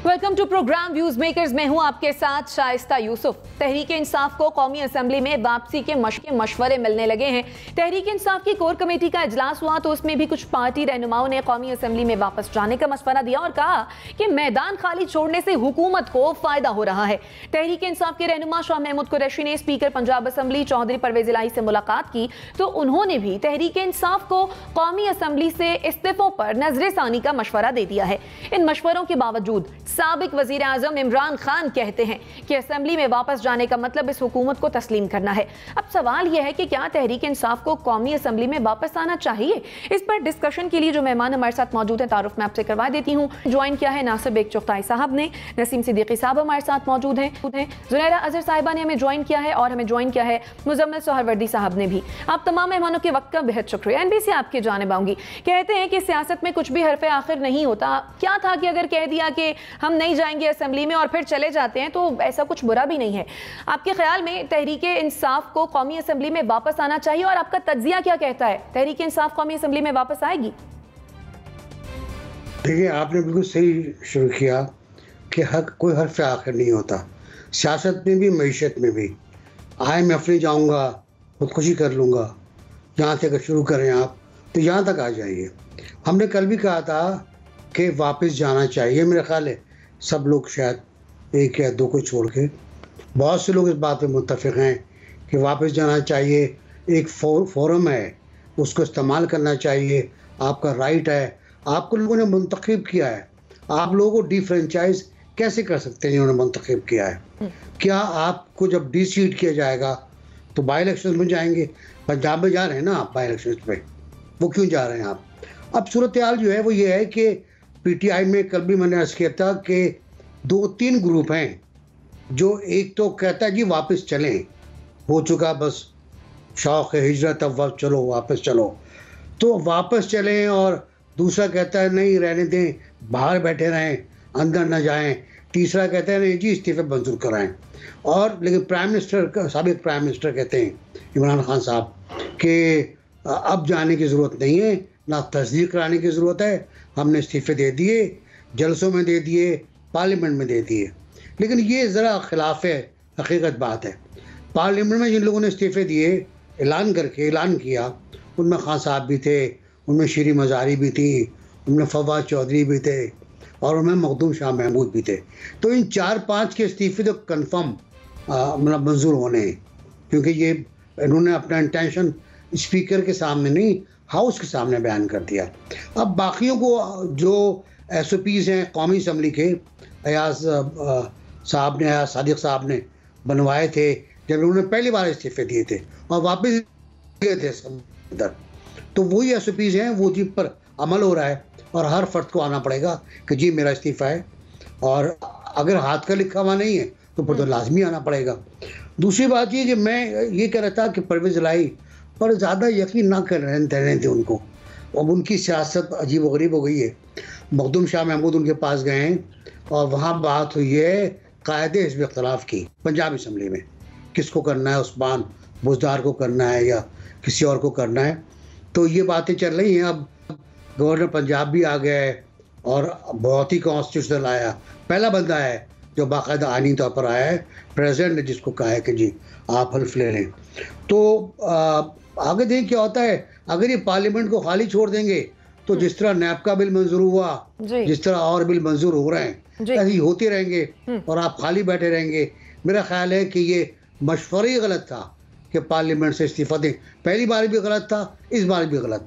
Welcome to programme views makers. मैं हूं आपके साथ शाइस्ता यूसुफ। तहरीक इंसाफ को कौमी असेंबली में वापसी के मशवरे मिलने लगे हैं। तहरीक इंसाफ की कोर कमेटी का इजलास हुआ तो उसमें भी कुछ पार्टी रहनुमाओं ने कौमी असेंबली में वापस जाने का मशवरा दिया और कहा कि मैदान खाली छोड़ने से हुकूमत को फायदा हो रहा है। तहरीक इंसाफ के रहनुमा शाह महमूद कुरैशी ने स्पीकर पंजाब असेंबली चौधरी परवेज इलाही से मुलाकात की तो उन्होंने भी तहरीक इंसाफ को कौमी असेंबली से इस्तीफों पर नजरसानी का मशवरा दे दिया है। इन मशवरों के बावजूद साबिक वजीर आजम इमरान खान कहते हैं कि असेंबली में वापस जाने का मतलब इस हुकूमत को तस्लीम करना है। अब सवाल यह है कि क्या तहरीक इंसाफ को कौमी असेंबली में वापस आना चाहिए? इस पर डिस्कशन के लिए जो मेहमान हमारे साथ मौजूद हैं, तारुफ मैं आपसे करवा देती हूँ। ज्वाइन किया है नासिर बेग चुगताई साहब ने, नसीम सिद्दीकी साहब हमारे साथ मौजूद हैं, जुनैरा अजहर साहिबा ने हमें ज्वाइन किया है और हमें ज्वाइन किया है मुजम्मिल सोहरवर्दी साहब ने भी। आप तमाम मेहमानों के वक्त का बेहद शुक्रिया। एनबीसी आपकी जानिब आऊंगी। कहते हैं कि सियासत में कुछ भी हरफ आखिर नहीं होता। क्या था कि अगर कह दिया कि हम नहीं जाएंगे असेंबली में और फिर चले जाते हैं तो ऐसा कुछ बुरा भी नहीं है। आपके ख्याल में तहरीक इंसाफ को कौमी असेंबली में वापस आना चाहिए और आपका तज्जिया क्या कहता है? तहरीक इंसाफ कौमी असेंबली में वापस आएगी? देखिए, आपने बिल्कुल सही शुरू किया कि कोई हर्फ आखिर नहीं होता। सियासत में भी, मईशत में भी। आए मैं अपनी जाऊंगा, खुदकुशी कर लूँगा, यहाँ से अगर शुरू करें आप तो यहाँ तक आ जाइए। हमने कल भी कहा था कि वापस जाना चाहिए। मेरा ख्याल है सब लोग, शायद एक या दो को छोड़ के बहुत से लोग इस बात पे मुत्तफिक हैं कि वापस जाना चाहिए। एक फोरम है, उसको इस्तेमाल करना चाहिए, आपका राइट है। आपको लोगों ने मुंतखब किया है, आप लोगों को डिफ्रेंचाइज कैसे कर सकते हैं? इन्होंने मुंतखब किया है। क्या आपको जब डिसीट किया जाएगा तो बाई इलेक्शन में जाएंगे? पंजाब में जा रहे हैं ना आप बाई इलेक्शन पे, वो क्यों जा रहे हैं आप? अब सूरत हाल जो है वो ये है कि पीटीआई में कल भी मैंने अर्ज़ किया था कि 2-3 ग्रुप हैं जो एक तो कहता है जी वापस चलें, हो चुका बस शौक़ हिजरत, अब चलो वापस चलो, तो वापस चलें। और दूसरा कहता है नहीं रहने दें, बाहर बैठे रहें, अंदर न जाएं। तीसरा कहता है नहीं जी इस्तीफे मंजूर कराएं। और लेकिन प्राइम मिनिस्टर, साबिक प्राइम मिनिस्टर कहते हैं इमरान खान साहब कि अब जाने की ज़रूरत नहीं है, ना तस्दीक कराने की ज़रूरत है, हमने इस्तीफ़े दे दिए, जलसों में दे दिए, पार्लियामेंट में दे दिए। लेकिन ये ज़रा खिलाफ है हकीकत बात है। पार्लियामेंट में जिन लोगों ने इस्तीफ़े दिए, ऐलान किया, उनमें खान साहब भी थे, उनमें शीरी मज़ारी भी थी, उनमें फवाद चौधरी भी थे और उनमें मखदूम शाह महमूद भी थे। तो इन 4-5 के इस्तीफ़े तो कन्फर्म मतलब मंजूर होने हैं, क्योंकि ये इन्होंने अपना इंटेंशन स्पीकर के सामने नहीं, हाउस के सामने बयान कर दिया। अब बाकियों को जो SOPs हैं कौमी असम्बली के, अयाज सादिक साहब ने बनवाए थे जब उन्होंने पहली बार इस्तीफे दिए थे और वापस गए थे अंदर, तो वही SOPs हैं, वो जिन पर अमल हो रहा है और हर फर्द को आना पड़ेगा कि जी मेरा इस्तीफ़ा है। और अगर हाथ का लिखा हुआ नहीं है तो फिर तो लाजमी आना पड़ेगा। दूसरी बात ये कि मैं ये कह रहा था कि परवेज इलाही पर ज़्यादा यकीन ना कर रहने थे उनको। अब उनकी सियासत अजीब व गरीब हो गई है। मखदूम शाह महमूद उनके पास गए हैं और वहाँ बात हुई है कायदे हिज़्ब इख्तिलाफ की पंजाब असम्बली में, किसको करना है, उस्मान बुज़दार को करना है या किसी और को करना है। तो ये बातें चल रही हैं। अब गवर्नर पंजाब भी आ गया है और बहुत ही कॉन्स्टिट्यूशनल आया, पहला बंदा है जो बाकायदा आईनी तौर पर आया है। प्रेसिडेंट ने जिसको कहा है कि जी आप हल्फ ले लें। तो आगे देखिए क्या होता है। अगर ये पार्लियामेंट को खाली छोड़ देंगे तो जिस तरह नैब का बिल मंजूर हुआ, जिस तरह और बिल मंजूर हो रहे हैं, ऐसे होते रहेंगे और आप खाली बैठे रहेंगे। मेरा ख्याल है कि ये मशवरा ही गलत था कि पार्लियामेंट से इस्तीफा दें। पहली बार भी गलत था, इस बार भी गलत था।